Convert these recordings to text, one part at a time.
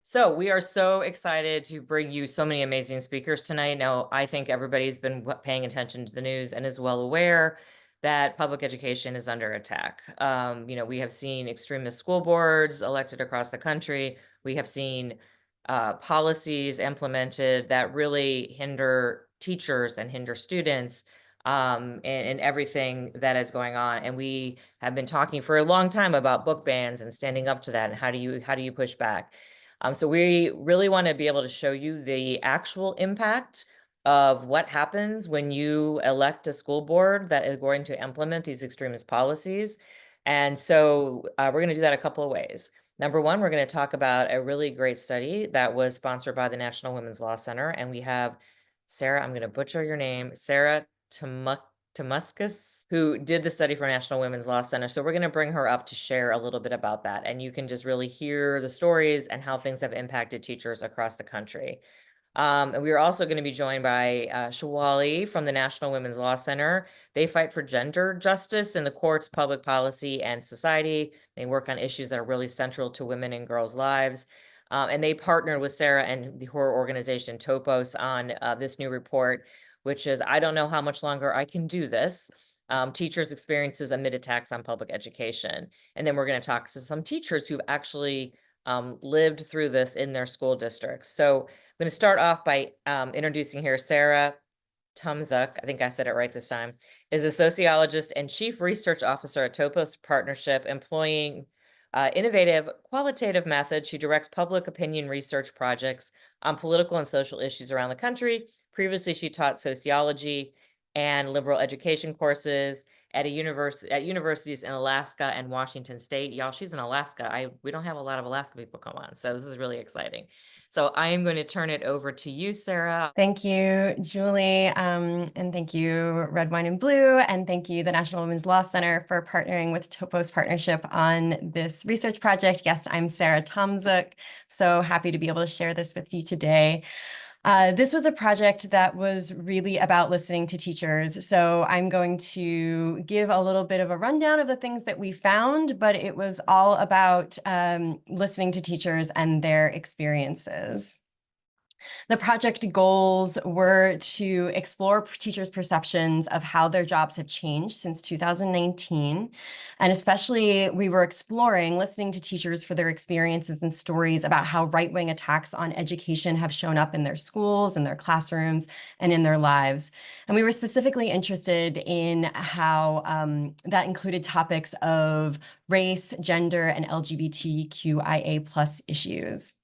So we are so excited to bring you so many amazing speakers tonight. Now, I think everybody's been paying attention to the news and is well aware that public education is under attack. We have seen extremist school boards elected across the country. We have seen policies implemented that really hinder teachers and hinder students and everything that is going on. And we have been talking for a long time about book bans and standing up to that. And how do you push back? So we really want to be able to show you the actual impact of what happens when you elect a school board that is going to implement these extremist policies. And so we're going to do that a couple of ways. Number one, we're going to talk about a really great study that was sponsored by the National Women's Law Center. And we have Sarah, I'm going to butcher your name, Sarah Tamuskas, who did the study for National Women's Law Center. So we're going to bring her up to share a little bit about that. And you can just really hear the stories and how things have impacted teachers across the country. And we are also going to be joined by Shawali from the National Women's Law Center. They fight for gender justice in the courts, public policy, and society. They work on issues that are really central to women and girls' lives. And they partnered with Sarah and her organization, Topos, on this new report, which is, I don't know how much longer I can do this. Teachers' experiences amid attacks on public education. And then we're going to talk to some teachers who've actually lived through this in their school districts. So I'm going to start off by introducing here Sarah Tumzuk, I think I said it right this time, is a sociologist and chief research officer at Topos Partnership, employing innovative qualitative methods. She directs public opinion research projects on political and social issues around the country. Previously, she taught sociology and liberal education courses at universities in Alaska and Washington State. Y'all, she's in Alaska. We don't have a lot of Alaska people come on, so this is really exciting. So I am going to turn it over to you, Sarah. Thank you, Julie, and thank you, Red Wine and Blue, and thank you, the National Women's Law Center, for partnering with Topos Partnership on this research project. Yes, I'm Sarah Tomzuk, so happy to be able to share this with you today. This was a project that was really about listening to teachers. So I'm going to give a little bit of a rundown of the things that we found, but it was all about listening to teachers and their experiences. The project goals were to explore teachers' perceptions of how their jobs have changed since 2019. And especially, we were exploring listening to teachers for their experiences and stories about how right-wing attacks on education have shown up in their schools, in their classrooms, and in their lives. And we were specifically interested in how that included topics of race, gender, and LGBTQIA+ issues.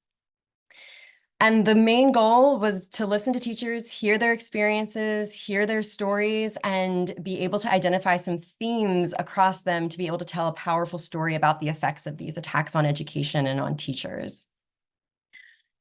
And the main goal was to listen to teachers, hear their experiences, hear their stories, and be able to identify some themes across them to be able to tell a powerful story about the effects of these attacks on education and on teachers.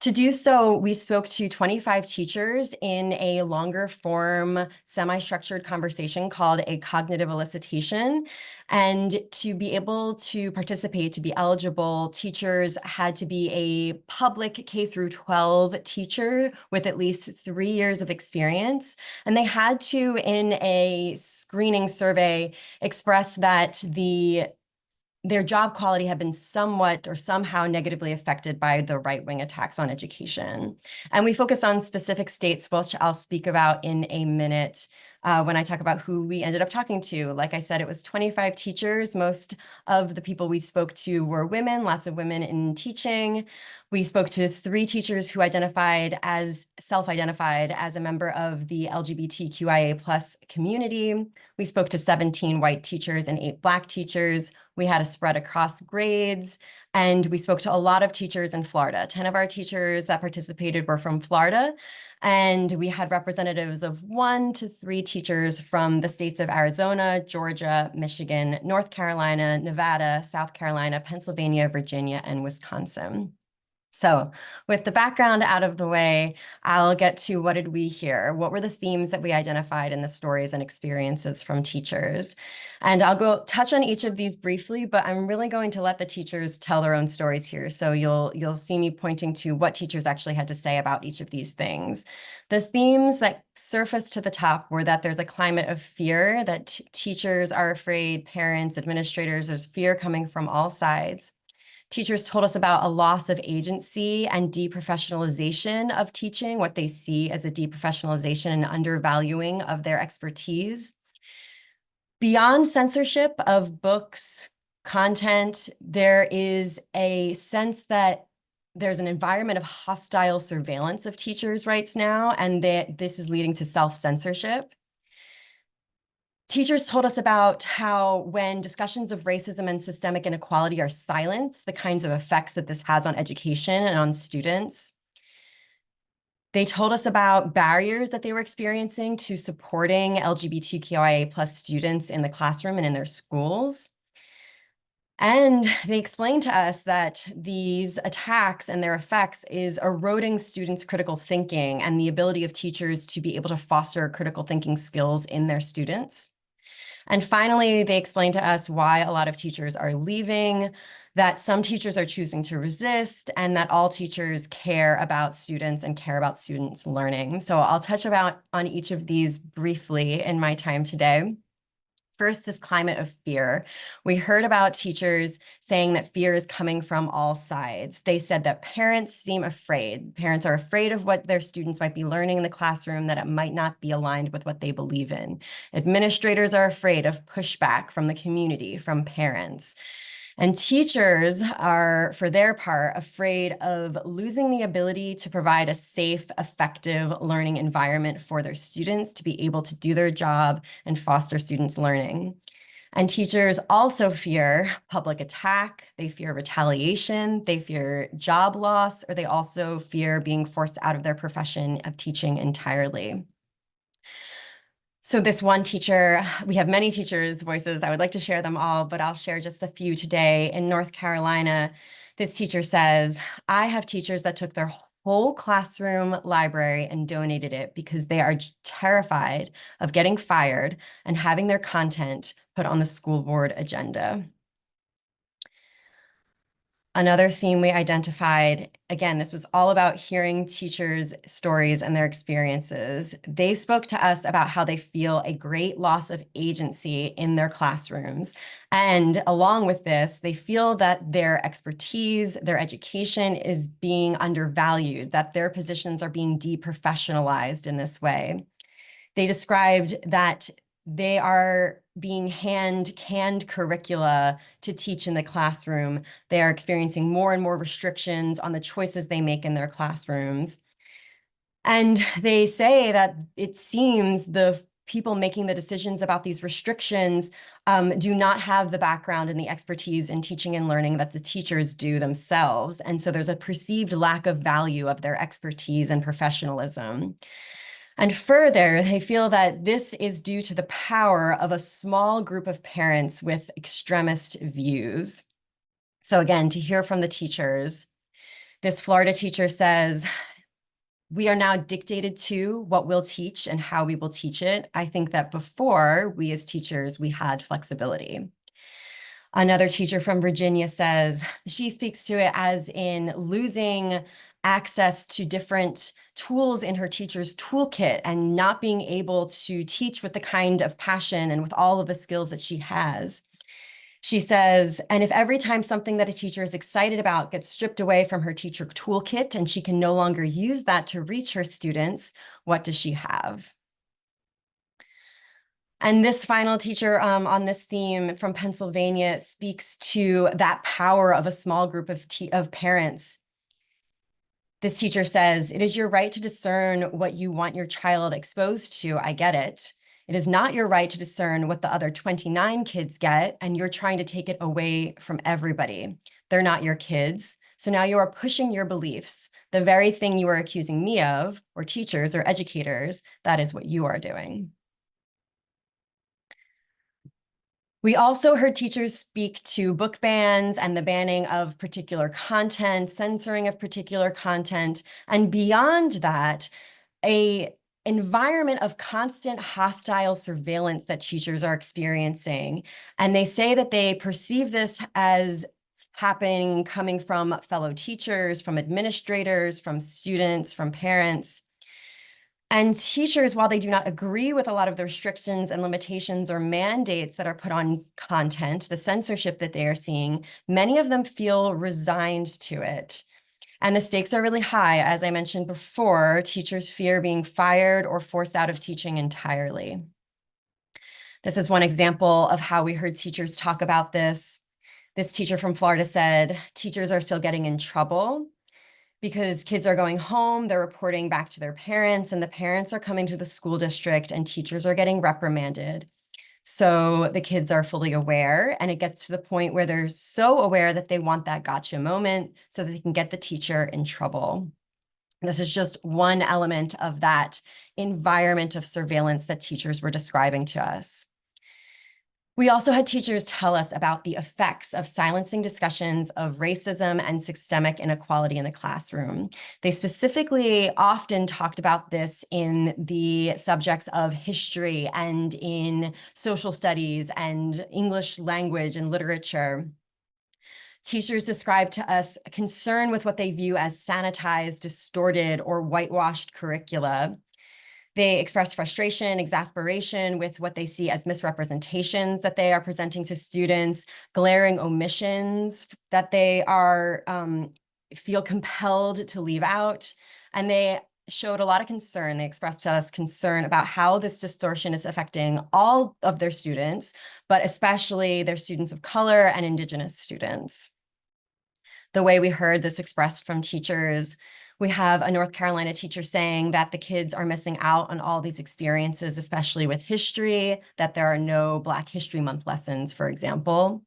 To do so, we spoke to 25 teachers in a longer form, semi-structured conversation called a cognitive elicitation. And to be able to participate, to be eligible, teachers had to be a public K through 12 teacher with at least 3 years of experience. And they had to, in a screening survey, express that their job quality had been somewhat or somehow negatively affected by the right-wing attacks on education. And we focus on specific states, which I'll speak about in a minute when I talk about who we ended up talking to. Like I said, it was 25 teachers. Most of the people we spoke to were women, lots of women in teaching. We spoke to 3 teachers who self-identified as a member of the LGBTQIA+ community. We spoke to 17 white teachers and 8 Black teachers. We had a spread across grades, and we spoke to a lot of teachers in Florida. 10 of our teachers that participated were from Florida, and we had representatives of 1 to 3 teachers from the states of Arizona, Georgia, Michigan, North Carolina, Nevada, South Carolina, Pennsylvania, Virginia, and Wisconsin. So with the background out of the way, I'll get to what did we hear? What were the themes that we identified in the stories and experiences from teachers? And I'll go touch on each of these briefly, but I'm really going to let the teachers tell their own stories here. So you'll see me pointing to what teachers actually had to say about each of these things. The themes that surfaced to the top were that there's a climate of fear, that teachers are afraid, parents, administrators, there's fear coming from all sides. Teachers told us about a loss of agency and deprofessionalization of teaching, what they see as a deprofessionalization and undervaluing of their expertise. Beyond censorship of books, content, there is a sense that there's an environment of hostile surveillance of teachers' rights now, and that this is leading to self-censorship. Teachers told us about how when discussions of racism and systemic inequality are silenced, the kinds of effects that this has on education and on students. They told us about barriers that they were experiencing to supporting LGBTQIA+ students in the classroom and in their schools. And they explained to us that these attacks and their effects is eroding students' critical thinking and the ability of teachers to be able to foster critical thinking skills in their students. And finally, they explained to us why a lot of teachers are leaving, that some teachers are choosing to resist, and that all teachers care about students and care about students' learning. So I'll touch on each of these briefly in my time today. First, this climate of fear. We heard about teachers saying that fear is coming from all sides. They said that parents seem afraid. Parents are afraid of what their students might be learning in the classroom, that it might not be aligned with what they believe in. Administrators are afraid of pushback from the community, from parents. And teachers are, for their part, afraid of losing the ability to provide a safe, effective learning environment for their students to be able to do their job and foster students' learning. And teachers also fear public attack, they fear retaliation, they fear job loss, or they also fear being forced out of their profession of teaching entirely. So this one teacher, we have many teachers' voices. I would like to share them all, but I'll share just a few today. In North Carolina, this teacher says, I have teachers that took their whole classroom library and donated it because they are terrified of getting fired and having their content put on the school board agenda. Another theme we identified, again, this was all about hearing teachers' stories and their experiences. They spoke to us about how they feel a great loss of agency in their classrooms. And along with this, they feel that their expertise, their education is being undervalued, that their positions are being deprofessionalized in this way. They described that they are being canned curricula to teach in the classroom. They are experiencing more and more restrictions on the choices they make in their classrooms. And they say that it seems the people making the decisions about these restrictions do not have the background and the expertise in teaching and learning that the teachers do themselves. And so there's a perceived lack of value of their expertise and professionalism. And further, they feel that this is due to the power of a small group of parents with extremist views. So again, to hear from the teachers, this Florida teacher says, we are now dictated to what we'll teach and how we will teach it. I think that before, we as teachers, we had flexibility. Another teacher from Virginia says, she speaks to it as in losing access to different tools in her teacher's toolkit and not being able to teach with the kind of passion and with all of the skills that she has. She says, and if every time something that a teacher is excited about gets stripped away from her teacher toolkit and she can no longer use that to reach her students, what does she have? And this final teacher on this theme from Pennsylvania speaks to that power of a small group of parents. This teacher says, it is your right to discern what you want your child exposed to. I get it. It is not your right to discern what the other 29 kids get, and you're trying to take it away from everybody. They're not your kids. So now you are pushing your beliefs, the very thing you are accusing me of, or teachers or educators, that is what you are doing. We also heard teachers speak to book bans and the banning of particular content, censoring of particular content, and beyond that, an environment of constant hostile surveillance that teachers are experiencing. And they say that they perceive this as happening, coming from fellow teachers, from administrators, from students, from parents. And teachers, while they do not agree with a lot of the restrictions and limitations or mandates that are put on content, the censorship that they are seeing, many of them feel resigned to it. And the stakes are really high. As I mentioned before, teachers fear being fired or forced out of teaching entirely. This is one example of how we heard teachers talk about this. This teacher from Florida said, teachers are still getting in trouble because kids are going home, they're reporting back to their parents, and the parents are coming to the school district and teachers are getting reprimanded. So the kids are fully aware, and it gets to the point where they're so aware that they want that gotcha moment so that they can get the teacher in trouble. This is just one element of that environment of surveillance that teachers were describing to us. We also had teachers tell us about the effects of silencing discussions of racism and systemic inequality in the classroom. They specifically often talked about this in the subjects of history and in social studies and English language and literature. Teachers described to us concern with what they view as sanitized, distorted, or whitewashed curricula. They express frustration, exasperation with what they see as misrepresentations that they are presenting to students, glaring omissions that they are feel compelled to leave out. And they showed a lot of concern. They expressed to us concern about how this distortion is affecting all of their students, but especially their students of color and Indigenous students. The way we heard this expressed from teachers, we have a North Carolina teacher saying that the kids are missing out on all these experiences, especially with history, that there are no Black History Month lessons, for example.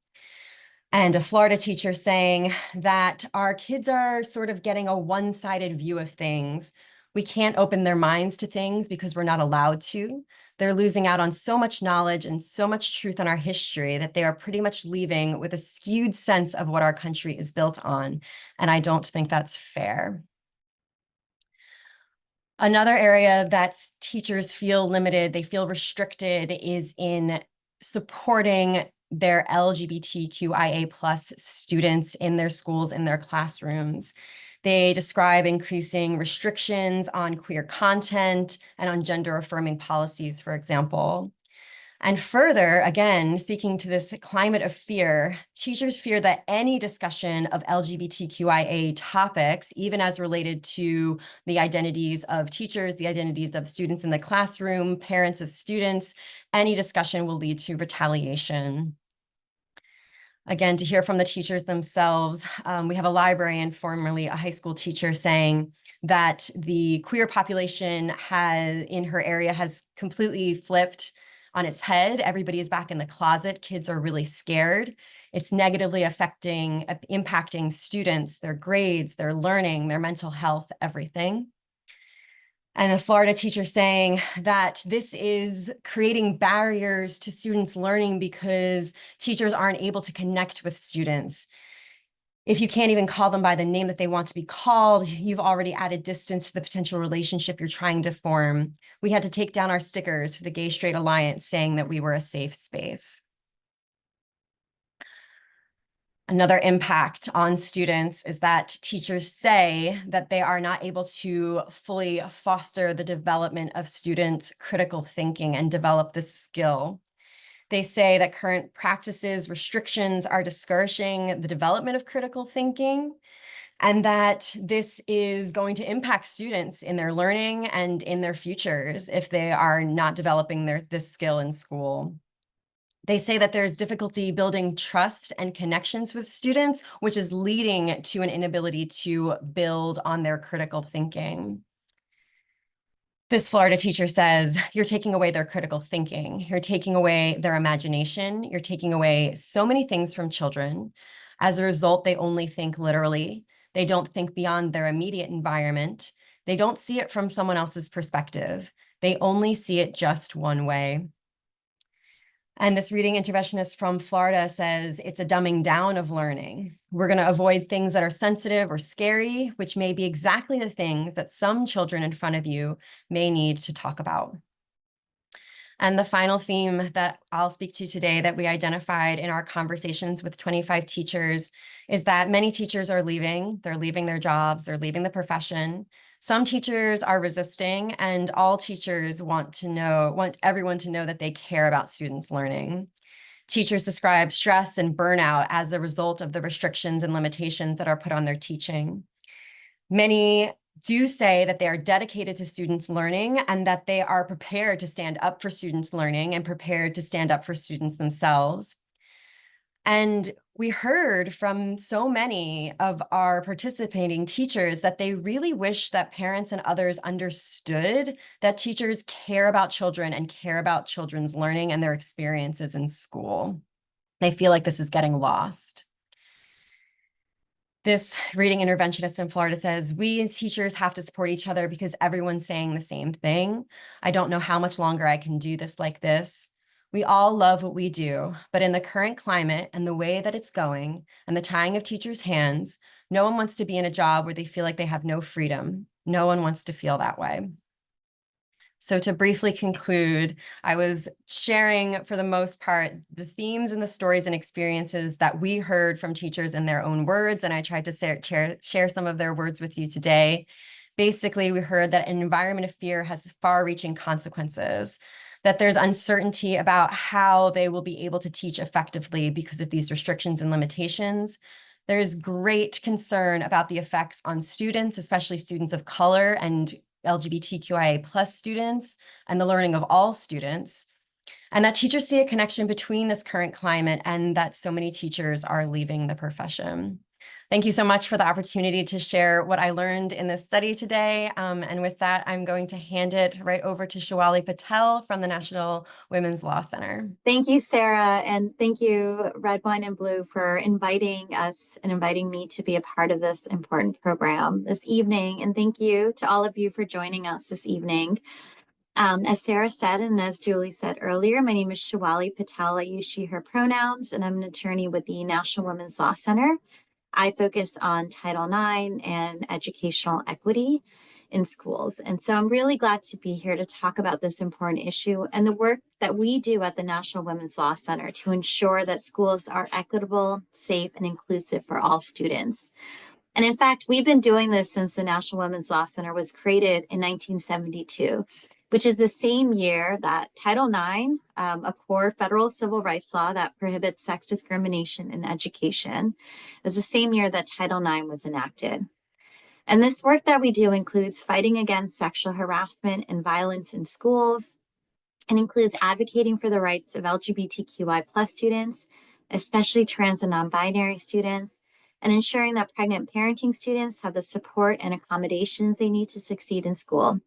And a Florida teacher saying that our kids are sort of getting a one-sided view of things. We can't open their minds to things because we're not allowed to. They're losing out on so much knowledge and so much truth on our history that they are pretty much leaving with a skewed sense of what our country is built on. And I don't think that's fair. Another area that teachers feel limited, they feel restricted, is in supporting their LGBTQIA plus students in their schools, in their classrooms. They describe increasing restrictions on queer content and on gender affirming policies, for example. And further, again, speaking to this climate of fear, teachers fear that any discussion of LGBTQIA topics, even as related to the identities of teachers, the identities of students in the classroom, parents of students, any discussion will lead to retaliation. Again, to hear from the teachers themselves, we have a librarian, formerly a high school teacher, saying that the queer population in her area has completely flipped on its head. Everybody is back in the closet. Kids are really scared. It's negatively impacting students, their grades, their learning, their mental health, everything. And the Florida teacher saying that this is creating barriers to students learning because teachers aren't able to connect with students. If you can't even call them by the name that they want to be called, you've already added distance to the potential relationship you're trying to form. We had to take down our stickers for the Gay Straight Alliance saying that we were a safe space. Another impact on students is that teachers say that they are not able to fully foster the development of students' critical thinking and develop this skill. They say that current practices, restrictions are discouraging the development of critical thinking, and that this is going to impact students in their learning and in their futures if they are not developing this skill in school. They say that there's difficulty building trust and connections with students, which is leading to an inability to build on their critical thinking. This Florida teacher says, you're taking away their critical thinking. You're taking away their imagination. You're taking away so many things from children. As a result, they only think literally. They don't think beyond their immediate environment. They don't see it from someone else's perspective. They only see it just one way. And this reading interventionist from Florida says it's a dumbing down of learning. We're going to avoid things that are sensitive or scary, which may be exactly the thing that some children in front of you may need to talk about. And the final theme that I'll speak to today that we identified in our conversations with 25 teachers is that many teachers are leaving. They're leaving their jobs, they're leaving the profession. Some teachers are resisting, and all teachers want everyone to know that they care about students learning. Teachers describe stress and burnout as a result of the restrictions and limitations that are put on their teaching. Many do say that they are dedicated to students learning and that they are prepared to stand up for students learning and prepared to stand up for students themselves. And we heard from so many of our participating teachers that they really wish that parents and others understood that teachers care about children and care about children's learning and their experiences in school. They feel like this is getting lost. This reading interventionist in Florida says, we as teachers have to support each other because everyone's saying the same thing. I don't know how much longer I can do this like this. We all love what we do, but in the current climate and the way that it's going and the tying of teachers' hands, no one wants to be in a job where they feel like they have no freedom. No one wants to feel that way. So to briefly conclude, I was sharing, for the most part, the themes and the stories and experiences that we heard from teachers in their own words, and I tried to share some of their words with you today. Basically, we heard that an environment of fear has far-reaching consequences, that there's uncertainty about how they will be able to teach effectively because of these restrictions and limitations. There's great concern about the effects on students, especially students of color and LGBTQIA plus students and the learning of all students, and that teachers see a connection between this current climate and that so many teachers are leaving the profession. Thank you so much for the opportunity to share what I learned in this study today. And with that, I'm going to hand it right over to Shawali Patel from the National Women's Law Center. Thank you, Sarah, and thank you, Red, Wine, and Blue, for inviting us and inviting me to be a part of this important program this evening. And thank you to all of you for joining us this evening. As Sarah said, and as Julie said earlier, my name is Shawali Patel. I use she, her pronouns, and I'm an attorney with the National Women's Law Center. I focus on Title IX and educational equity in schools. And so I'm really glad to be here to talk about this important issue and the work that we do at the National Women's Law Center to ensure that schools are equitable, safe, and inclusive for all students. And in fact, we've been doing this since the National Women's Law Center was created in 1972, which is the same year that Title IX, a core federal civil rights law that prohibits sex discrimination in education, is the same year that Title IX was enacted. And this work that we do includes fighting against sexual harassment and violence in schools, and includes advocating for the rights of LGBTQI plus students, especially trans and non-binary students, and ensuring that pregnant parenting students have the support and accommodations they need to succeed in school,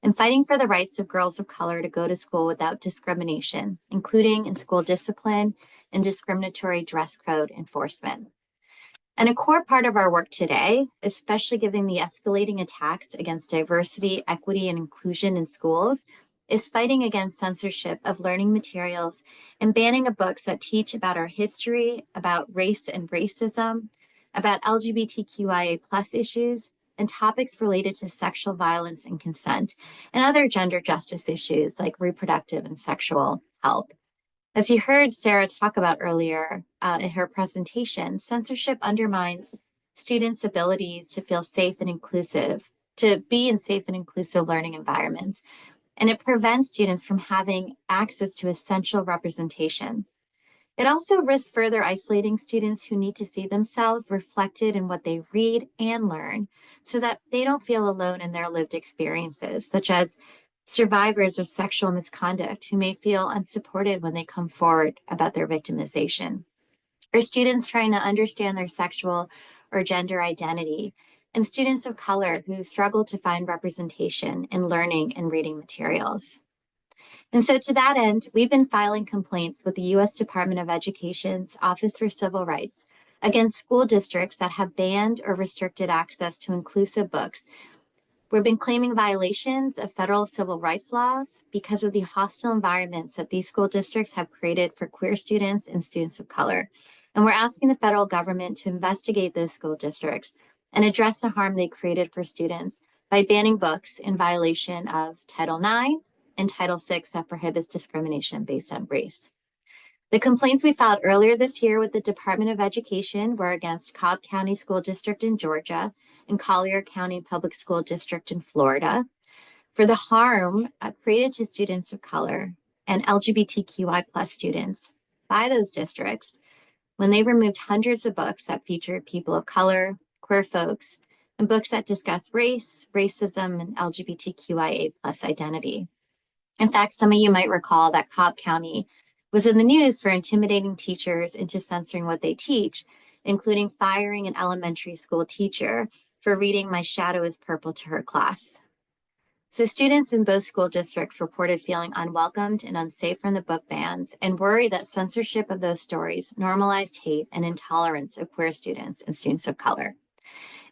and fighting for the rights of girls of color to go to school without discrimination, including in school discipline and discriminatory dress code enforcement. And a core part of our work today, especially given the escalating attacks against diversity, equity, and inclusion in schools, is fighting against censorship of learning materials and banning of books that teach about our history, about race and racism, about LGBTQIA plus issues, and topics related to sexual violence and consent, and other gender justice issues like reproductive and sexual health. As you heard Sarah talk about earlier in her presentation, censorship undermines students' abilities to feel safe and inclusive, to be in safe and inclusive learning environments, and it prevents students from having access to essential representation. It also risks further isolating students who need to see themselves reflected in what they read and learn so that they don't feel alone in their lived experiences, such as survivors of sexual misconduct who may feel unsupported when they come forward about their victimization, or students trying to understand their sexual or gender identity, and students of color who struggle to find representation in learning and reading materials. And so to that end, we've been filing complaints with the U.S. Department of Education's Office for Civil Rights against school districts that have banned or restricted access to inclusive books. We've been claiming violations of federal civil rights laws because of the hostile environments that these school districts have created for queer students and students of color. And we're asking the federal government to investigate those school districts and address the harm they created for students by banning books in violation of Title IX, and Title VI that prohibits discrimination based on race. The complaints we filed earlier this year with the Department of Education were against Cobb County School District in Georgia and Collier County Public School District in Florida for the harm created to students of color and LGBTQI plus students by those districts when they removed hundreds of books that featured people of color, queer folks, and books that discuss race, racism, and LGBTQIA plus identity. In fact, some of you might recall that Cobb County was in the news for intimidating teachers into censoring what they teach, including firing an elementary school teacher for reading My Shadow is Purple to her class. So students in both school districts reported feeling unwelcomed and unsafe from the book bans and worry that censorship of those stories normalized hate and intolerance of queer students and students of color.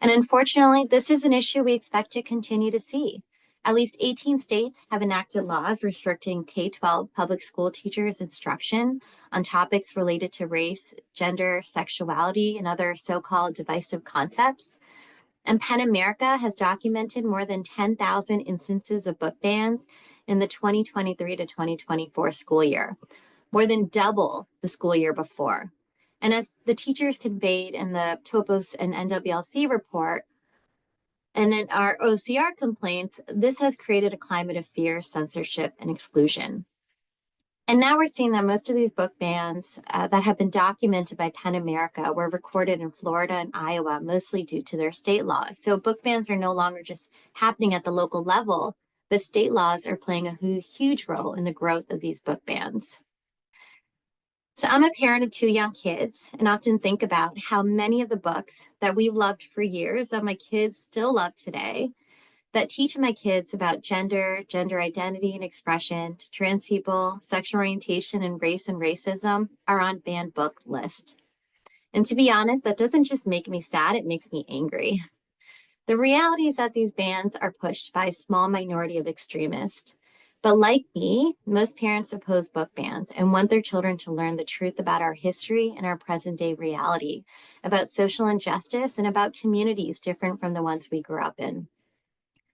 And unfortunately, this is an issue we expect to continue to see. At least 18 states have enacted laws restricting K-12 public school teachers' instruction on topics related to race, gender, sexuality, and other so-called divisive concepts. And PEN America has documented more than 10,000 instances of book bans in the 2023 to 2024 school year, more than double the school year before. And as the teachers conveyed in the Topos and NWLC report, and in our OCR complaints, this has created a climate of fear, censorship, and exclusion. And now we're seeing that most of these book bans that have been documented by PEN America were recorded in Florida and Iowa, mostly due to their state laws. So book bans are no longer just happening at the local level, but state laws are playing a huge role in the growth of these book bans. So I'm a parent of 2 young kids and often think about how many of the books that we've loved for years that my kids still love today, that teach my kids about gender, gender identity and expression, trans people, sexual orientation, and racism are on banned book list. And to be honest, that doesn't just make me sad, it makes me angry. The reality is that these bans are pushed by a small minority of extremists. But like me, most parents oppose book bans and want their children to learn the truth about our history and our present day reality, about social injustice and about communities different from the ones we grew up in.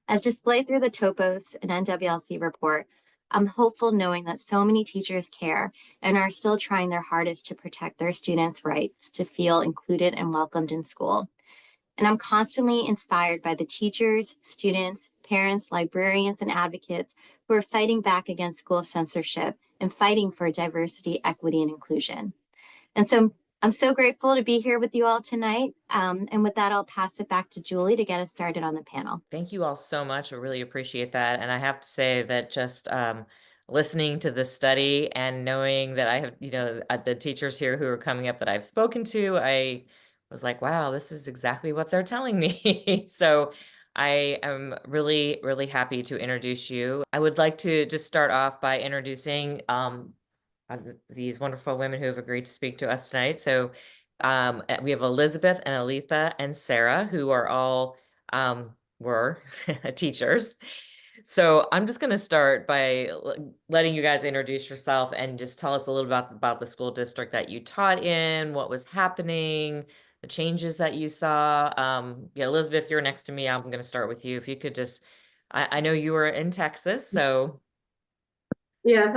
As displayed through the Topos and NWLC report, I'm hopeful knowing that so many teachers care and are still trying their hardest to protect their students' rights to feel included and welcomed in school. And I'm constantly inspired by the teachers, students, parents, librarians, and advocates who are fighting back against school censorship and fighting for diversity, equity, and inclusion. And so I'm so grateful to be here with you all tonight. And with that, I'll pass it back to Julie to get us started on the panel. Thank you all so much. I really appreciate that. And I have to say that just listening to this study and knowing that I have, the teachers here who are coming up that I've spoken to, I was like, wow, this is exactly what they're telling me. So I am really, really happy to introduce you. I would like to just start off by introducing these wonderful women who have agreed to speak to us tonight. So we have Elizabeth and Aletha and Sarah, who are all were teachers. So I'm just going to start by letting you guys introduce yourself and just tell us a little about the school district that you taught in, what was happening, the changes that you saw. Yeah, Elizabeth, you're next to me. I'm going to start with you. If you could just, I know you were in Texas, so. Yeah,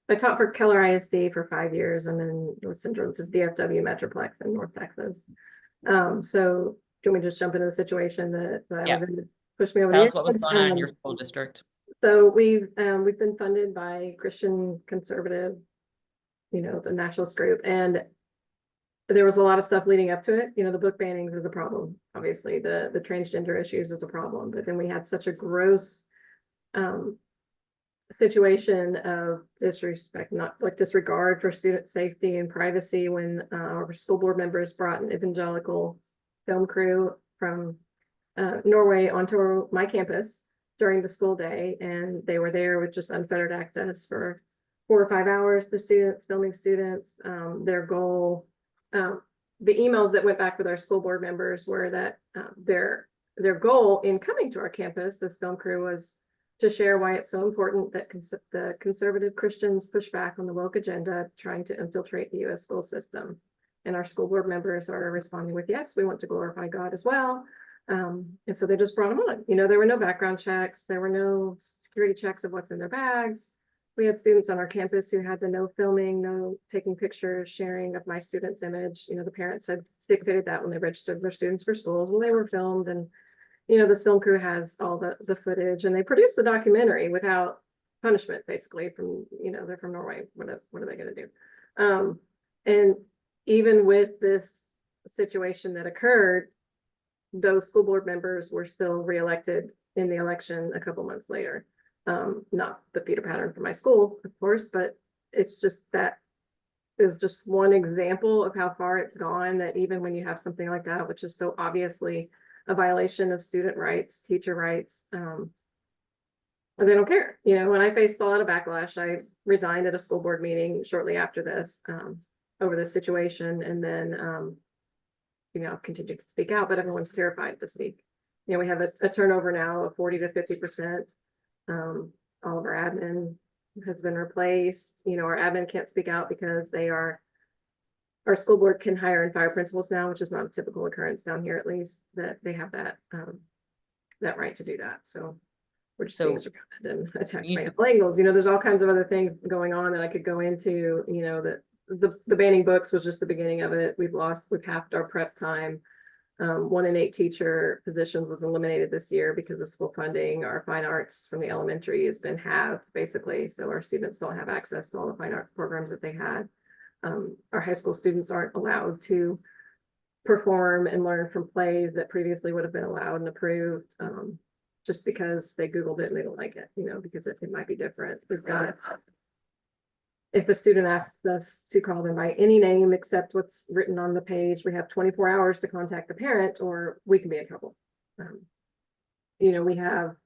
I taught for Keller ISD for 5 years. I'm in North Central, it's a DFW Metroplex in North Texas. So do we just jump into the situation that I was in? Push me over the edge. What was going on in your school district? So we've been funded by Christian Conservative, the nationalist group, and there was a lot of stuff leading up to it. The book bannings is a problem. Obviously, the transgender issues is a problem, but then we had such a gross situation of disrespect, not like disregard for student safety and privacy when our school board members brought an evangelical film crew from Norway onto my campus during the school day, and they were there with just unfettered access for 4 or 5 hours to students, filming students. Their goal, the emails that went back with our school board members were that their goal in coming to our campus, this film crew, was to share why it's so important that the conservative Christians push back on the woke agenda trying to infiltrate the U.S. school system. And our school board members are responding with, yes, we want to glorify God as well. And so they just brought them on. You know, there were no background checks. There were no security checks of what's in their bags. We had students on our campus who had the no filming, no taking pictures, sharing of my student's image. You know, the parents had dictated that when they registered their students for schools, when they were filmed. And, you know, this film crew has all the footage, and they produced the documentary without punishment, basically, from, you know, they're from Norway. What are they going to do? And even with this situation that occurred, those school board members were still reelected in the election a couple months later. Not the feeder pattern for my school, of course, but it's just that is just one example of how far it's gone, that even when you have something like that, which is so obviously a violation of student rights, teacher rights, they don't care. You know, when I faced a lot of backlash, I resigned at a school board meeting shortly after this, over this situation. And then, you know, continued to speak out, but everyone's terrified to speak. You know, we have a turnover now of 40 to 50%. All of our admin has been replaced. You know, our admin can't speak out because our school board can hire and fire principals now, which is not a typical occurrence down here, at least, that they have that right to do that. So we're just being surrounded and attacked by all angles. You know, there's all kinds of other things going on that I could go into. You know, that the banning books was just the beginning of it. We've halved our prep time. 1 in 8 teacher positions was eliminated this year because of school funding. Our fine arts from the elementary has been halved, basically. So our students don't have access to all the fine art programs that they had. Our high school students aren't allowed to perform and learn from plays that previously would have been allowed and approved, just because they Googled it and they don't like it, you know, because it might be different. We've got, if a student asks us to call them by any name except what's written on the page, we have 24 hours to contact the parent, or we can be in trouble. You know, we have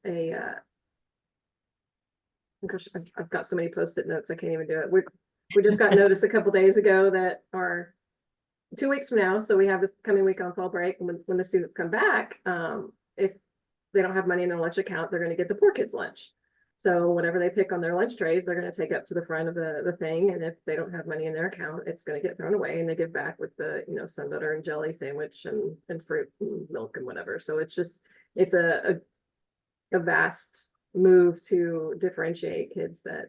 gosh, I've got so many post-it notes, I can't even do it. We just got notice a couple days ago that our 2 weeks from now, so we have this coming week on fall break, and when the students come back, if they don't have money in their lunch account, they're going to get the poor kids lunch. So whatever they pick on their lunch trays, they're going to take up to the front of the thing. And if they don't have money in their account, it's going to get thrown away, and they give back with the, you know, sun butter and jelly sandwich and fruit and milk and whatever. So it's a vast move to differentiate kids that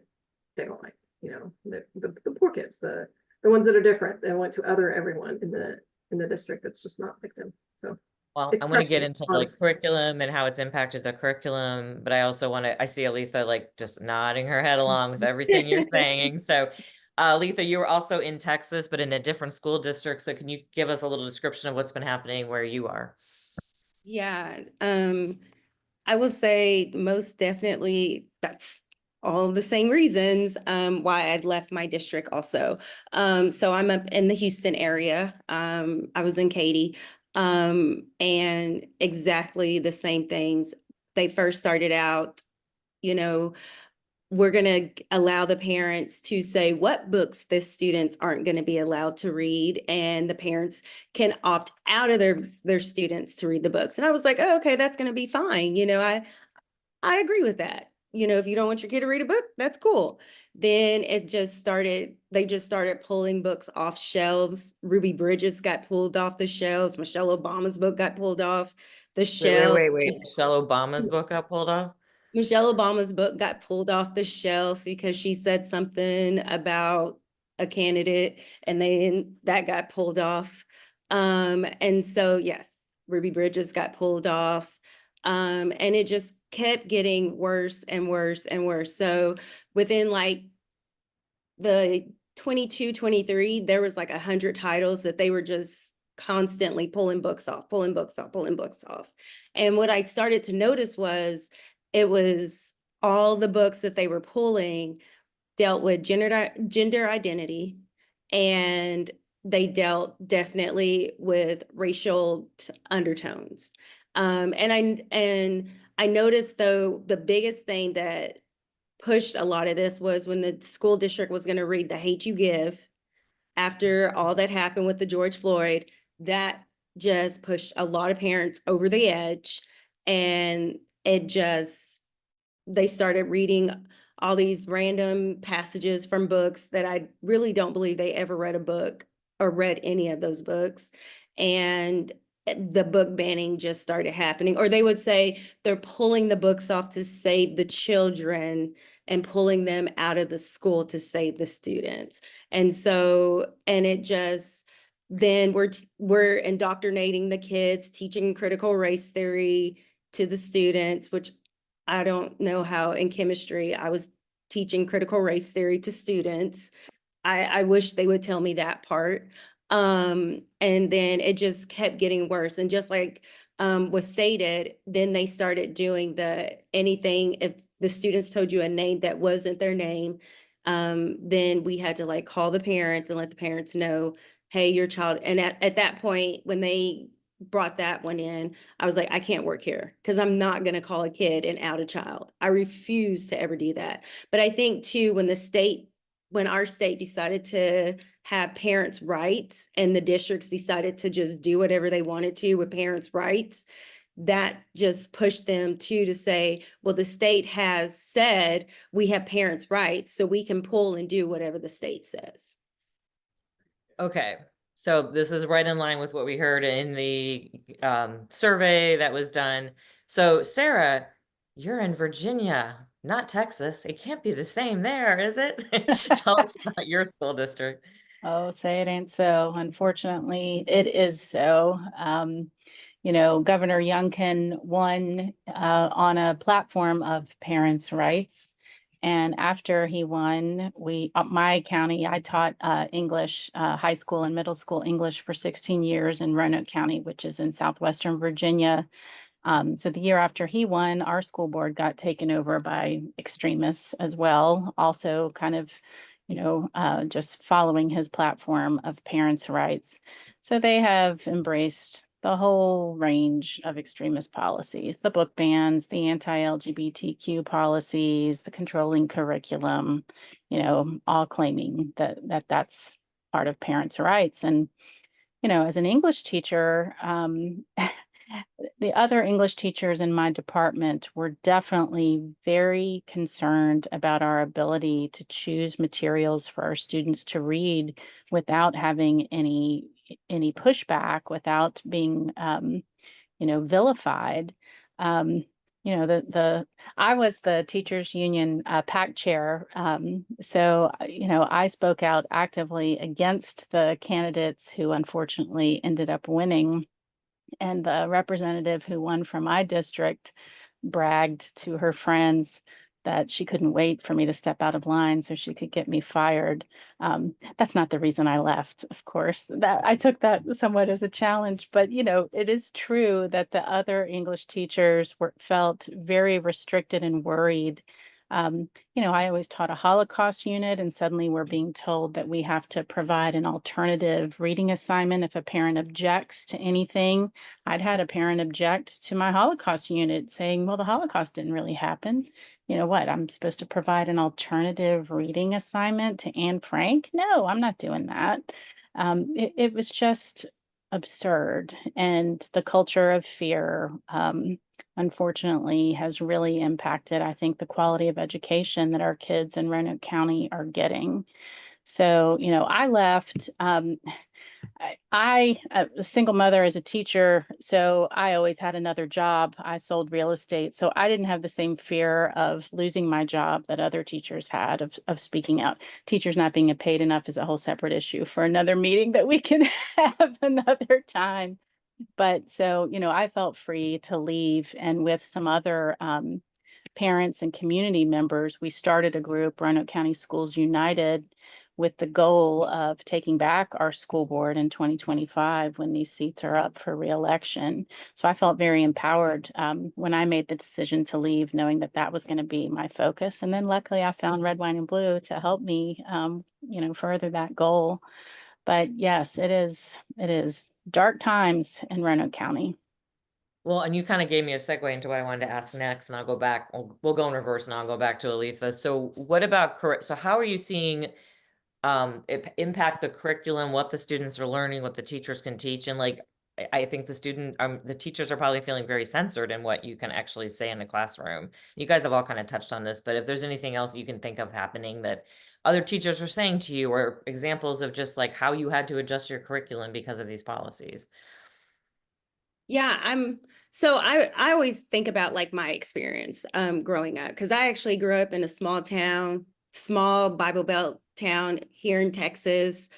they don't like, you know, the poor kids, the ones that are different. They want to other everyone in the district that's just not like them. So. Well, I want to get into like curriculum and how it's impacted the curriculum, but I also I see Aletha like just nodding her head along with everything you're saying. So Aletha, you were also in Texas, but in a different school district. So can you give us a little description of what's been happening where you are? Yeah, I will say most definitely that's all the same reasons why I'd left my district also. So I'm up in the Houston area. I was in Katy. And exactly the same things. They first started out, you know, we're going to allow the parents to say what books the students aren't going to be allowed to read, and the parents can opt out of their students to read the books. And I was like, oh, okay, that's going to be fine. You know, I agree with that. You know, if you don't want your kid to read a book, that's cool. Then they just started pulling books off shelves. Ruby Bridges got pulled off the shelves. Michelle Obama's book got pulled off the shelf. Wait. Michelle Obama's book got pulled off? Michelle Obama's book got pulled off the shelf because she said something about a candidate, and then that got pulled off. And so, yes, Ruby Bridges got pulled off. And it just kept getting worse and worse and worse. So within like the 22, 23, there was like 100 titles that they were just constantly pulling books off. And what I started to notice was it was all the books that they were pulling dealt with gender identity, and they dealt definitely with racial undertones. And I noticed, though, the biggest thing that pushed a lot of this was when the school district was going to read The Hate U Give after all that happened with the George Floyd. That just pushed a lot of parents over the edge, and they started reading all these random passages from books that I really don't believe they ever read a book or read any of those books. And the book banning just started happening, or they would say they're pulling the books off to save the children and pulling them out of the school to save the students. And so, and it just, then we're indoctrinating the kids, teaching critical race theory to the students, which I don't know how in chemistry I was teaching critical race theory to students. I wish they would tell me that part. And then it just kept getting worse. And just like was stated, then they started doing the anything, if the students told you a name that wasn't their name, then we had to like call the parents and let the parents know, hey, your child. And at that point, when they brought that one in, I was like, I can't work here because I'm not going to call a kid and out a child. I refuse to ever do that. But I think too, when our state decided to have parents' rights and the districts decided to just do whatever they wanted to with parents' rights, that just pushed them to say, well, the state has said we have parents' rights, so we can pull and do whatever the state says. Okay, so this is right in line with what we heard in the survey that was done. So Sarah, you're in Virginia, not Texas. It can't be the same there, is it? Tell us about your school district. Oh, say it ain't so. Unfortunately, it is so. You know, Governor Youngkin won on a platform of parents' rights. And after he won, my county, I taught English, high school and middle school English for 16 years in Roanoke County, which is in southwestern Virginia. So the year after he won, our school board got taken over by extremists as well, also kind of, just following his platform of parents' rights. So they have embraced the whole range of extremist policies, the book bans, the anti-LGBTQ policies, the controlling curriculum, all claiming that that's part of parents' rights. And, as an English teacher, the other English teachers in my department were definitely very concerned about our ability to choose materials for our students to read without having any pushback, without being vilified. I was the teachers union PAC chair, so I spoke out actively against the candidates who unfortunately ended up winning. And the representative who won from my district bragged to her friends that she couldn't wait for me to step out of line so she could get me fired. That's not the reason I left, of course. That I took that somewhat as a challenge, but it is true that the other English teachers felt very restricted and worried. I always taught a Holocaust unit, and suddenly we're being told that we have to provide an alternative reading assignment if a parent objects to anything. I'd had a parent object to my Holocaust unit saying, well, the Holocaust didn't really happen. You know what? I'm supposed to provide an alternative reading assignment to Anne Frank? No, I'm not doing that. It was just absurd. And the culture of fear, unfortunately, has really impacted, I think, the quality of education that our kids in Roanoke County are getting. So, I left. I a single mother as a teacher, so I always had another job. I sold real estate, so I didn't have the same fear of losing my job that other teachers had of speaking out. Teachers not being paid enough is a whole separate issue for another meeting that we can have another time. But so, I felt free to leave, and with some other parents and community members, we started a group, Roanoke County Schools United, with the goal of taking back our school board in 2025 when these seats are up for reelection. So I felt very empowered when I made the decision to leave, knowing that that was going to be my focus. And then luckily I found Red, Wine, and Blue to help me, further that goal. But yes, it is dark times in Roanoke County. Well, and you kind of gave me a segue into what I wanted to ask next, and I'll go back. We'll go in reverse, and I'll go back to Aletha. So, what about so how are you seeing it impact the curriculum, what the students are learning, what the teachers can teach, and like I think the teachers are probably feeling very censored in what you can actually say in the classroom. You guys have all kind of touched on this, but if there's anything else you can think of happening that other teachers are saying to you, or examples of just like how you had to adjust your curriculum because of these policies. Yeah, I always think about like my experience growing up, because I actually grew up in a small town, small Bible Belt town here in Texas.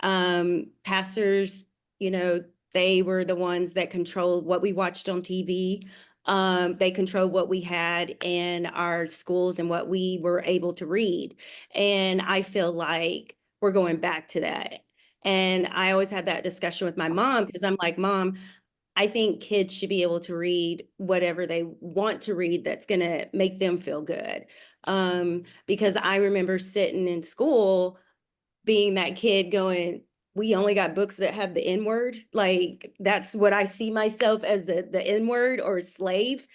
Pastors, you know, they were the ones that controlled what we watched on TV. They controlled what we had in our schools and what we were able to read. And I feel like we're going back to that. And I always have that discussion with my mom, because I'm like, Mom, I think kids should be able to read whatever they want to read that's going to make them feel good. Because I remember sitting in school being that kid going, we only got books that have the N word. Like, that's what I see myself as, the N word or slave.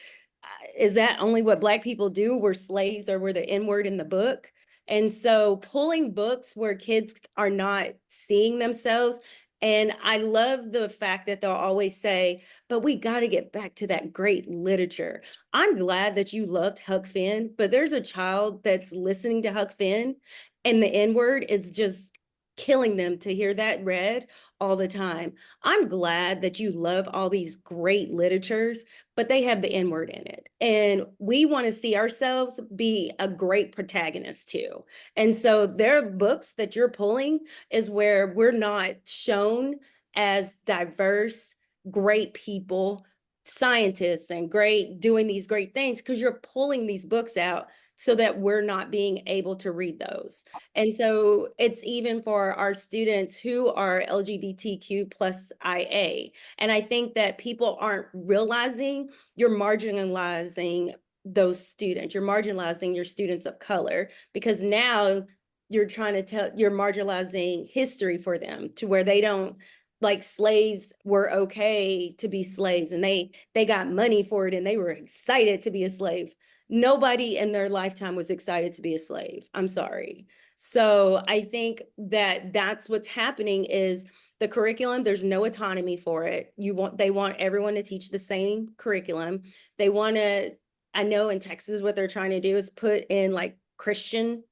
Is that only what Black people do? We're slaves, or we're the N word in the book? And so pulling books where kids are not seeing themselves. And I love the fact that they'll always say, but we got to get back to that great literature. I'm glad that you loved Huck Finn, but there's a child that's listening to Huck Finn, and the N word is just killing them to hear that read all the time. I'm glad that you love all these great literatures, but they have the N word in it. And we want to see ourselves be a great protagonist too. And so there are books that you're pulling is where we're not shown as diverse, great people, scientists, and great doing these great things, because you're pulling these books out so that we're not being able to read those. And so it's even for our students who are LGBTQ plus IA. And I think that people aren't realizing you're marginalizing those students. You're marginalizing your students of color, because now you're trying to tell, you're marginalizing history for them to where they don't, like, slaves were okay to be slaves, and they got money for it, and they were excited to be a slave. Nobody in their lifetime was excited to be a slave. I'm sorry. So I think that that's what's happening is the curriculum, there's no autonomy for it. They want everyone to teach the same curriculum. They want to, I know in Texas, what they're trying to do is put in like Christian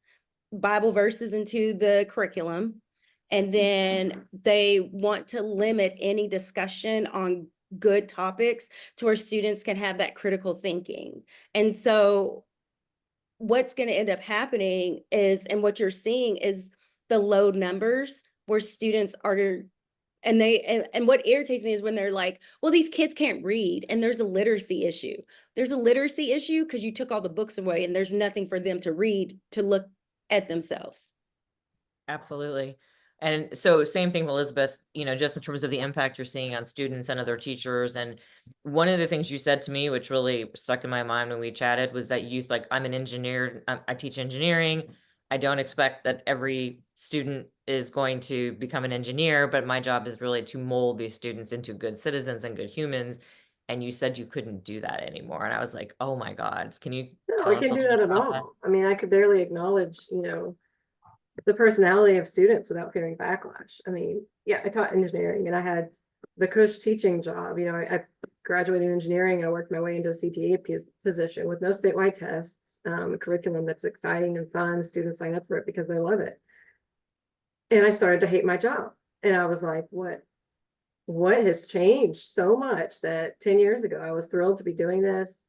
Bible verses into the curriculum. And then they want to limit any discussion on good topics to where students can have that critical thinking. And so what's going to end up happening is, and what you're seeing is the low numbers where students are, and what irritates me is when they're like, well, these kids can't read, and there's a literacy issue. There's a literacy issue because you took all the books away and there's nothing for them to read to look at themselves. Absolutely. And so same thing, Elizabeth, just in terms of the impact you're seeing on students and other teachers. And one of the things you said to me, which really stuck in my mind when we chatted, was that you used like, I'm an engineer, I teach engineering. I don't expect that every student is going to become an engineer, but my job is really to mold these students into good citizens and good humans. And you said you couldn't do that anymore. And I was like, oh my God, can you No, tell we us a can't do little that bit at about that? all. I mean, I could barely acknowledge, the personality of students without fearing backlash. I mean, yeah, I taught engineering and I had the coach teaching job. I graduated in engineering and I worked my way into a CTA position with no statewide tests, a curriculum that's exciting and fun. Students sign up for it because they love it. And I started to hate my job. And I was like, what has changed so much that 10 years ago, I was thrilled to be doing this,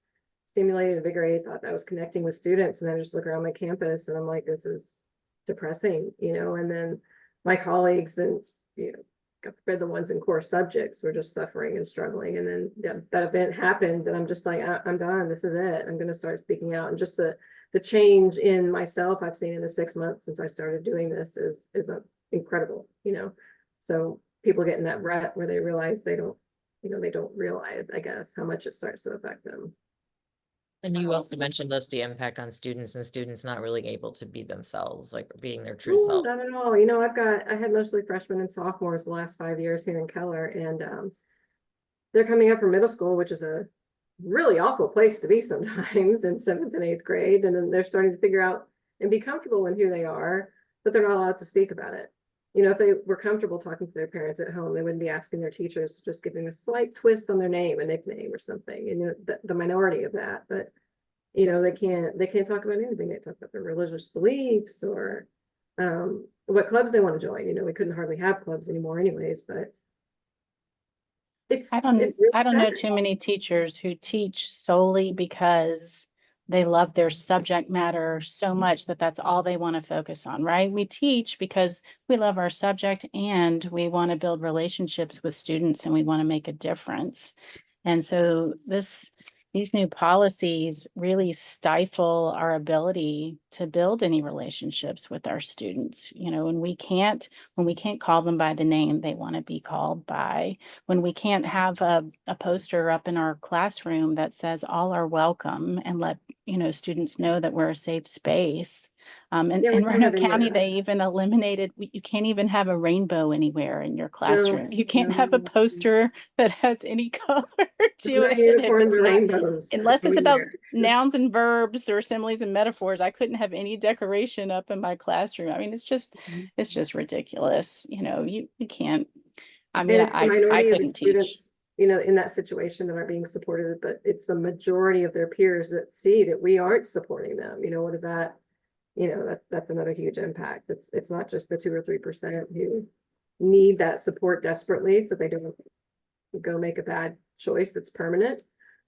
stimulated, invigorated, thought that I was connecting with students. And then I just look around my campus and I'm like, this is depressing, and then my colleagues and, God forbid, the ones in core subjects were just suffering and struggling. And then that event happened and I'm just like, I'm done. This is it. I'm going to start speaking out. And just the change in myself I've seen in the 6 months since I started doing this is incredible, so people get in that rut where they realize they don't realize, I guess, how much it starts to affect them. And you also mentioned thus the impact on students and students not really able to be themselves, like being their true Oh, selves. not at all. I had mostly freshmen and sophomores the last 5 years here in Keller, and they're coming up from middle school, which is a really awful place to be sometimes in 7th and 8th grade. And then they're starting to figure out and be comfortable in who they are, but they're not allowed to speak about it. If they were comfortable talking to their parents at home, they wouldn't be asking their teachers to just give them a slight twist on their name, a nickname or something. And the minority of that, but they can't talk about anything. They talk about their religious beliefs or what clubs they want to join. We couldn't hardly have clubs anymore anyways, but it's, I it's really don't know sad. too many teachers who teach solely because they love their subject matter so much that that's all they want to focus on, right? We teach because we love our subject and we want to build relationships with students and we want to make a difference. And so these new policies really stifle our ability to build any relationships with our students. You know, when we can't call them by the name they want to be called by, when we can't have a poster up in our classroom that says all are welcome and let, you know, students know that we're a safe space. Yeah, we In can't have Roanoke any of County, that. they even eliminated, you can't even have a rainbow anywhere in your No, classroom. You can't have a no, poster that has any color there's to no it if unicorns it's or not, rainbows unless it's about anywhere. nouns and verbs or similes and metaphors. I couldn't have any decoration up in my classroom. I mean, it's just ridiculous. You know, you can't, I mean, And it's the I minority of the couldn't teach. students, you know, in that situation that are being supported, but it's the majority of their peers that see that we aren't supporting them. You know, what is that? You know, that's another huge impact. It's not just the 2 or 3% who need that support desperately so they don't go make a bad choice that's permanent.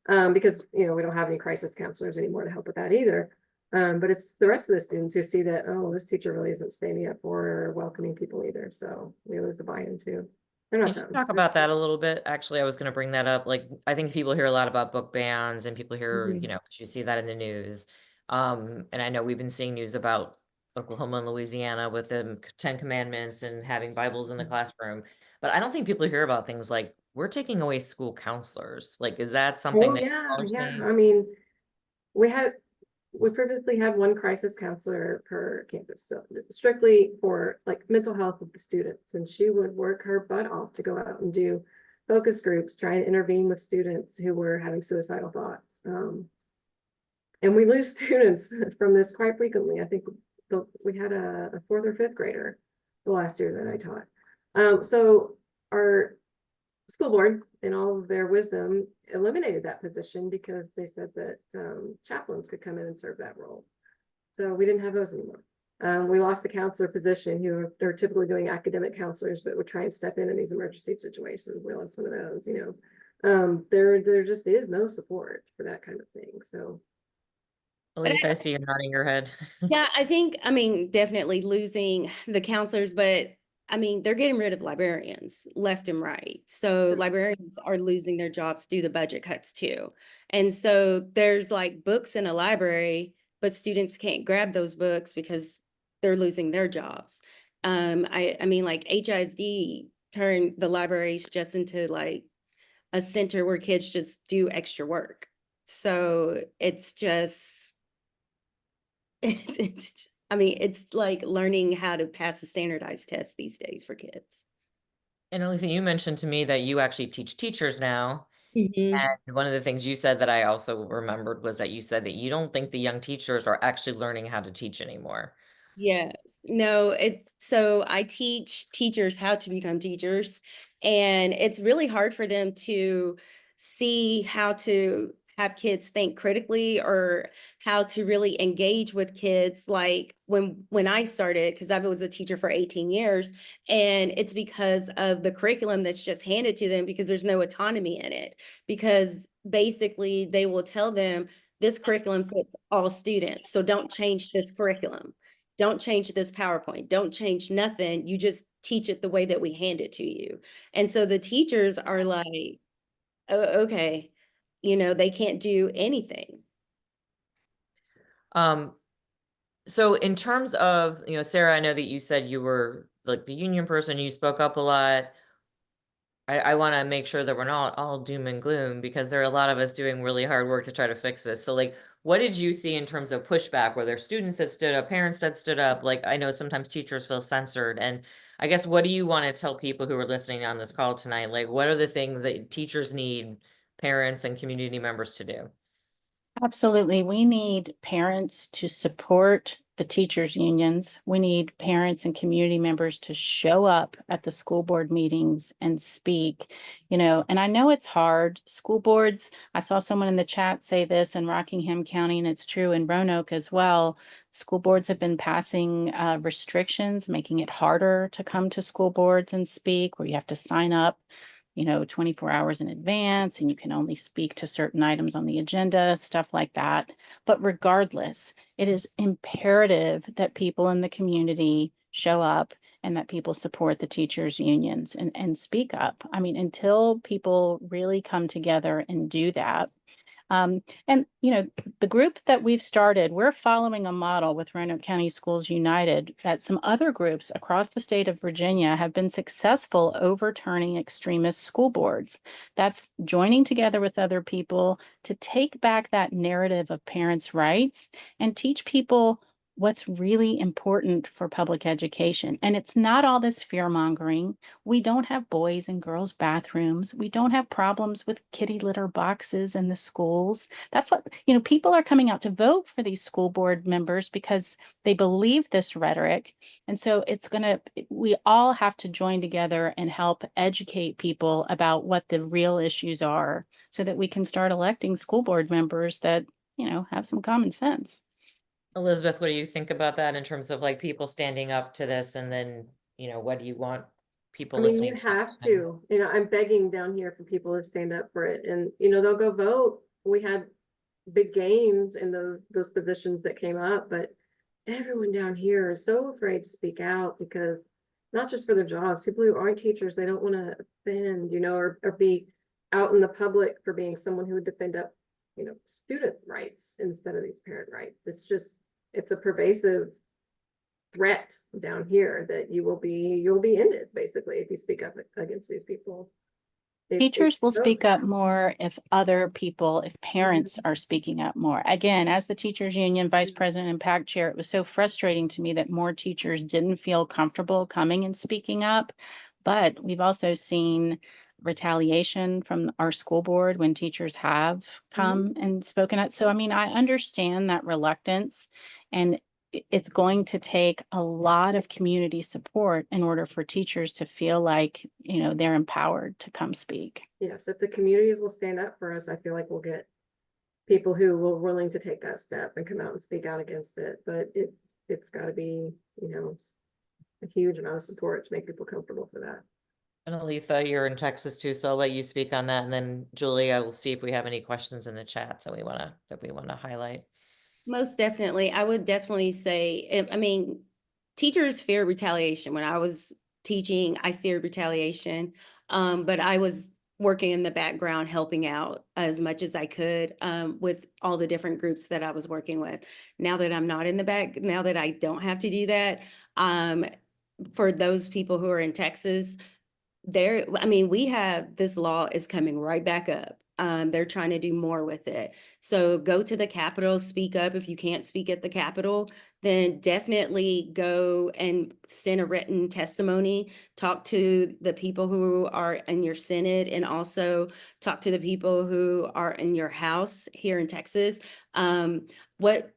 Because, you know, we don't have any crisis counselors anymore to help with that either. But it's the rest of the students who see that, oh, this teacher really isn't standing up for or welcoming people either. So we lose the buy-in too. They're not Can you done. talk about that a little bit? Actually, I was going to bring that up. Like, I think people hear a lot about book bans and people hear, Mhm. you know, 'cause you see that in the news. And I know we've been seeing news about Oklahoma and Louisiana with the 10 commandments and having Bibles in the classroom. But I don't think people hear about things like we're taking away school counselors. Like, is that something Oh, that yeah, people are yeah. seeing? I mean, we had, we previously had one crisis counselor per campus, so strictly for like mental health of the students. And she would work her butt off to go out and do focus groups, try and intervene with students who were having suicidal thoughts. And we lose students from this quite frequently. I think we had a fourth or fifth grader the last year that I taught. So our school board, in all of their wisdom, eliminated that position because they said that chaplains could come in and serve that role. So we didn't have those anymore. We lost the counselor position who are typically doing academic counselors, but would try and step in these emergency situations. We lost one of those, you know. There just is no support for that kind of thing. So But Elise, I see you nodding your head. yeah, I think, I mean, definitely losing the counselors, but I mean, they're getting rid of librarians left and right. So librarians are losing their jobs due to budget cuts too. And so there's like books in a library, but students can't grab those books because they're losing their jobs. I mean, like HISD turned the libraries just into like a center where kids just do extra work. So it's just, I mean, it's like learning how to pass a standardized test these days for kids. And Elise, you mentioned to me that you actually teach teachers now. Mhm. And one of the things you said that I also remembered was that you said that you don't think the young teachers are actually learning how to teach anymore. Yes. No, it's so I teach teachers how to become teachers, and it's really hard for them to see how to have kids think critically or how to really engage with kids like when I started, because I was a teacher for 18 years, and it's because of the curriculum that's just handed to them because there's no autonomy in it. Because basically they will tell them this curriculum fits all students, so don't change this curriculum, don't change this PowerPoint, don't change nothing. You just teach it the way that we hand it to you. And so the teachers are like, oh, okay, you know, they can't do anything. Um, so in terms of, you know, Sarah, I know that you said you were like the union person, you spoke up a lot. I want to make sure that we're not all doom and gloom because there are a lot of us doing really hard work to try to fix this. So like, what did you see in terms of pushback? Were there students that stood up, parents that stood up? Like, I know sometimes teachers feel censored. And I guess, what do you want to tell people who are listening on this call tonight? Like, what are the things that teachers need parents and community members to do? Absolutely. We need parents to support the teachers' unions. We need parents and community members to show up at the school board meetings and speak, you know, and I know it's hard. School boards, I saw someone in the chat say this in Rockingham County, and it's true in Roanoke as well. School boards have been passing restrictions, making it harder to come to school boards and speak, where you have to sign up 24 hours in advance, and you can only speak to certain items on the agenda, stuff like that. But regardless, it is imperative that people in the community show up and that people support the teachers' unions and speak up. I mean, until people really come together and do that. And the group that we've started, we're following a model with Roanoke County Schools United that some other groups across the state of Virginia have been successful overturning extremist school boards. That's joining together with other people to take back that narrative of parents' rights and teach people what's really important for public education. And it's not all this fear mongering. We don't have boys and girls bathrooms. We don't have problems with kitty litter boxes in the schools. That's what, people are coming out to vote for these school board members because they believe this rhetoric. And so we all have to join together and help educate people about what the real issues are so that we can start electing school board members that, have some common sense. Elizabeth, what do you think about that in terms of like people standing up to this, and then, what do you want people I mean, listening you to? have to, I'm begging down here for people to stand up for it, and, they'll go vote. We had big gains in those positions that came up, but everyone down here is so afraid to speak out because not just for their jobs, people who aren't teachers, they don't want to offend, or be out in the public for being someone who would defend up, student rights instead of these parent rights. It's a pervasive threat down here that you'll be ended basically if you speak up against these people. Teachers will speak up more if parents are speaking up more. Again, as the teachers union vice president and PAC chair, it was so frustrating to me that more teachers didn't feel comfortable coming and speaking up. But we've also seen retaliation from our school board when teachers have come and spoken out. So, I mean, I understand that reluctance, and it's going to take a lot of community support in order for teachers to feel like, they're empowered to come speak. Yes, if the communities will stand up for us, I feel like we'll get people who will willing to take that step and come out and speak out against it. But it's got to be, a huge amount of support to make people comfortable for that. And Aletha, you're in Texas too, so I'll let you speak on that. And then Julie, I will see if we have any questions in the chat that we want to highlight. Most definitely. I would definitely say, I mean, teachers fear retaliation. When I was teaching, I feared retaliation, but I was working in the background, helping out as much as I could with all the different groups that I was working with. Now that I'm not in the back, now that I don't have to do that, for those people who are in Texas, we have this law is coming right back up. They're trying to do more with it. So go to the Capitol, speak up. If you can't speak at the Capitol, then definitely go and send a written testimony, talk to the people who are in your Senate, and also talk to the people who are in your House here in Texas. What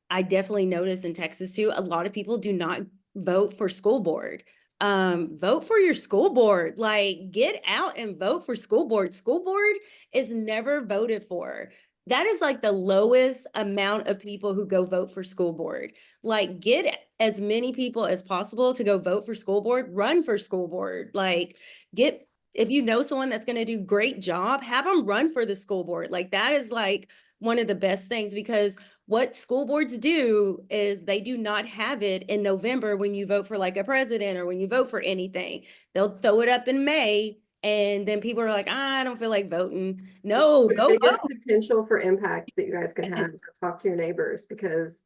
I definitely noticed in Texas too, a lot of people do not vote for school board. Vote for your school board. Like, get out and vote for school board. School board is never voted for. That is like the lowest amount of people who go vote for school board. Like, get as many people as possible to go vote for school board, run for school board. Like, if you know someone that's going to do great job, have them run for the school board. Like, that is like one of the best things, because what school boards do is they do not have it in November when you vote for like a president or when you vote for anything. They'll throw it up in May, and then people are like, I don't feel like voting. No, go The biggest vote. potential for impact that you guys can have is to talk to your neighbors, because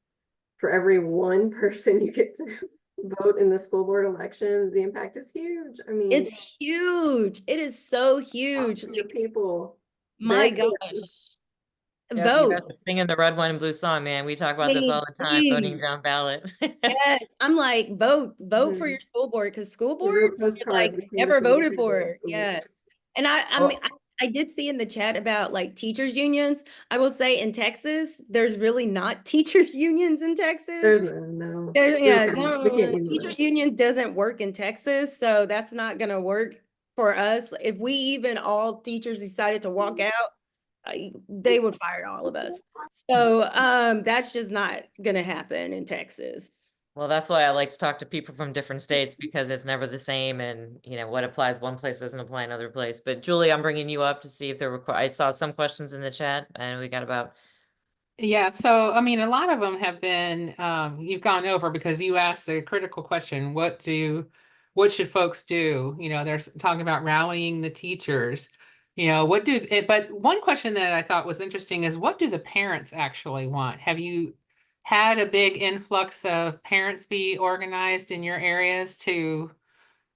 for every one person you get to vote in the school board election, the impact is huge. I mean, It's huge. It is so huge. talk to people. My Beg them. gosh. Yeah, you guys Vote. are singing the red, white, and blue song, man. We talk about this all the time, voting Please. down ballot. Yes, I'm like, vote for your school board, because school The real boards are postcards like between the never single voted for family it. schools. Yes. And I Well- mean, I did see in the chat about like teachers unions. I will say in Texas, there's really not teachers unions in Texas. There's no. Yeah, We can't use teachers that. union doesn't work in Texas, so that's not gonna work for us. If we even all teachers decided to walk out, they would fire all of us. So that's just not gonna happen in Texas. Well, that's why I like to talk to people from different states because it's never the same, and what applies one place doesn't apply another place. But Julie, I'm bringing you up to see if there were. I saw some questions in the chat, and we got about. Yeah, so I mean, a lot of them have been you've gone over because you asked a critical question, what should folks do? They're talking about rallying the teachers. But one question that I thought was interesting is what do the parents actually want? Have you had a big influx of parents be organized in your areas to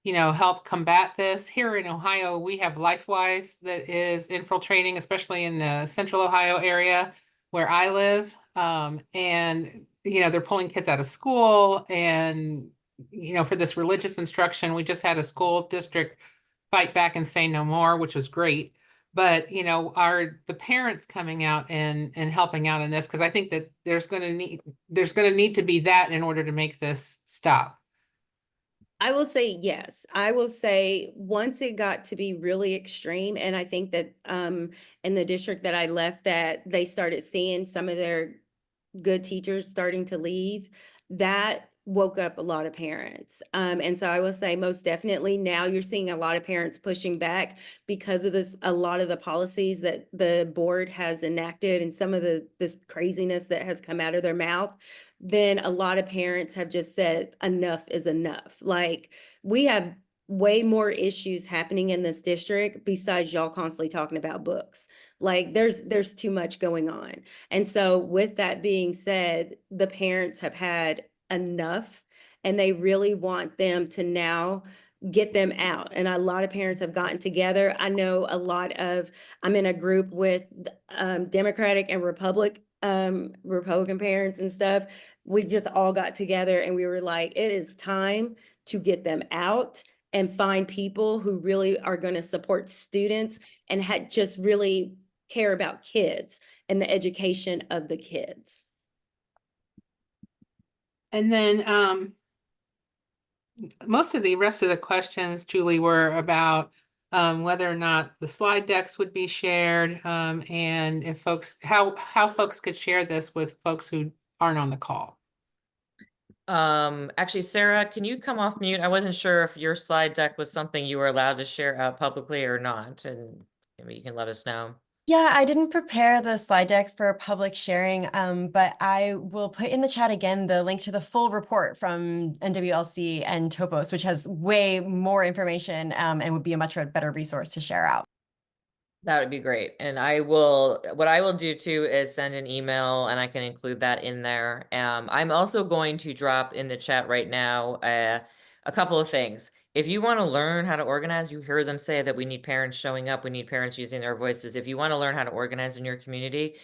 help combat this? Here in Ohio, we have LifeWise that is infiltrating, especially in the central Ohio area where I live. And they're pulling kids out of school and, for this religious instruction, we just had a school district fight back and say no more, which was great. But, are the parents coming out and helping out in this? Because I think that there's going to need to be that in order to make this stop. I will say yes. I will say once it got to be really extreme, and I think that in the district that I left, that they started seeing some of their good teachers starting to leave, that woke up a lot of parents. And so I will say most definitely now you're seeing a lot of parents pushing back because of this, a lot of the policies that the board has enacted and some of this craziness that has come out of their mouth. Then a lot of parents have just said enough is enough. Like we have way more issues happening in this district besides y'all constantly talking about books. Like there's too much going on. And so with that being said, the parents have had enough and they really want them to now get them out. And a lot of parents have gotten together. I know I'm in a group with Democratic and Republican parents and stuff. We just all got together and we were like, it is time to get them out and find people who really are going to support students and just really care about kids and the education of the kids. And then most of the rest of the questions, Julie, were about whether or not the slide decks would be shared, and if how folks could share this with folks who aren't on the call. Actually, Sarah, can you come off mute? I wasn't sure if your slide deck was something you were allowed to share out publicly or not, and maybe you can let us know. Yeah, I didn't prepare the slide deck for public sharing, but I will put in the chat again the link to the full report from NWLC and Topos, which has way more information and would be a much better resource to share out. That would be great. And what I will do too is send an email and I can include that in there. I'm also going to drop in the chat right now a couple of things. If you want to learn how to organize, you hear them say that we need parents showing up, we need parents using their voices. If you want to learn how to organize in your community,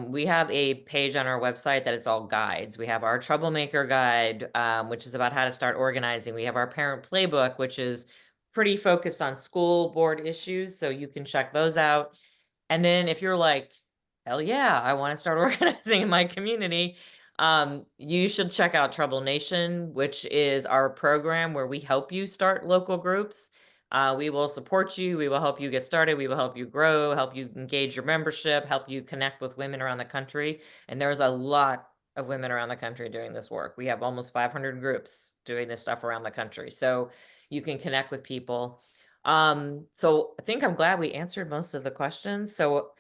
we have a page on our website that is all guides. We have our troublemaker guide, which is about how to start organizing. We have our parent playbook, which is pretty focused on school board issues, so you can check those out. And then if you're like, hell yeah, I want to start organizing in my community, you should check out Trouble Nation, which is our program where we help you start local groups. We will support you. We will help you get started. We will help you grow, help you engage your membership, help you connect with women around the country. And there's a lot of women around the country doing this work. We have almost 500 groups doing this stuff around the country. So you can connect with people. So I think I'm glad we answered most of the questions. So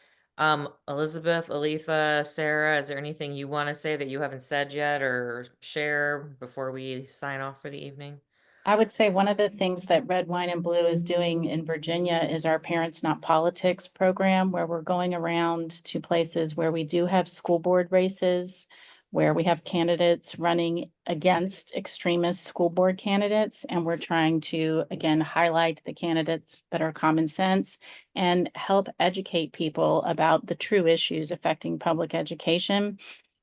Elizabeth, Aletha, Sarah, is there anything you want to say that you haven't said yet or share before we sign off for the evening? I would say one of the things that Red, Wine, and Blue is doing in Virginia is our Parents Not Politics program, where we're going around to places where we do have school board races, where we have candidates running against extremist school board candidates. And we're trying to, again, highlight the candidates that are common sense and help educate people about the true issues affecting public education.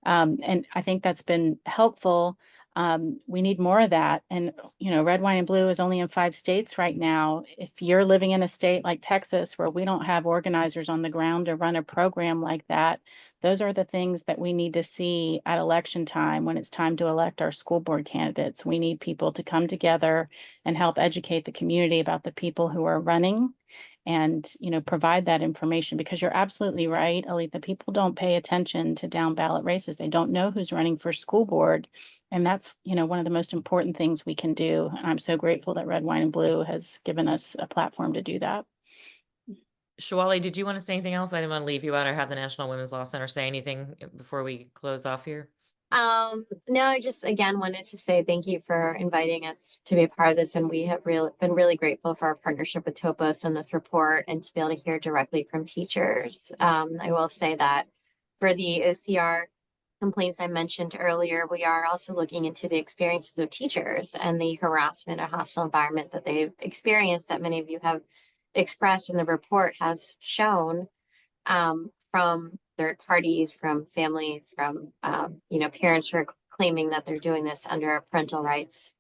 And I think that's been helpful. We need more of that. And, Red, Wine, and Blue is only in 5 states right now. If you're living in a state like Texas, where we don't have organizers on the ground to run a program like that, those are the things that we need to see at election time when it's time to elect our school board candidates. We need people to come together and help educate the community about the people who are running and, provide that information, because you're absolutely right, Aletha. People don't pay attention to down ballot races. They don't know who's running for school board. And that's, one of the most important things we can do. And I'm so grateful that Red, Wine, and Blue has given us a platform to do that. Shawali, did you want to say anything else? I didn't want to leave you out or have the National Women's Law Center say anything before we close off here. No, I just again wanted to say thank you for inviting us to be a part of this, and we have been really grateful for our partnership with Topos and this report, and to be able to hear directly from teachers. I will say that for the OCR complaints I mentioned earlier, we are also looking into the experiences of teachers and the harassment or hostile environment that they've experienced, that many of you have expressed, and the report has shown from third parties, from families, from parents who are claiming that they're doing this under a parental rights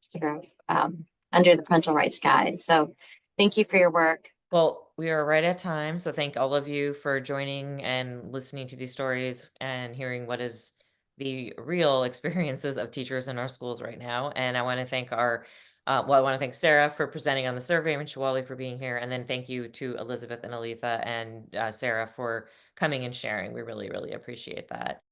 under the parental rights guide. So thank you for your work. Well, we are right at time. So thank all of you for joining and listening to these stories and hearing what is the real experiences of teachers in our schools right now. And I want to thank I want to thank Sarah for presenting on the survey, and Shawali for being here. And then thank you to Elizabeth and Aletha and Sarah for coming and sharing. We really, really appreciate that.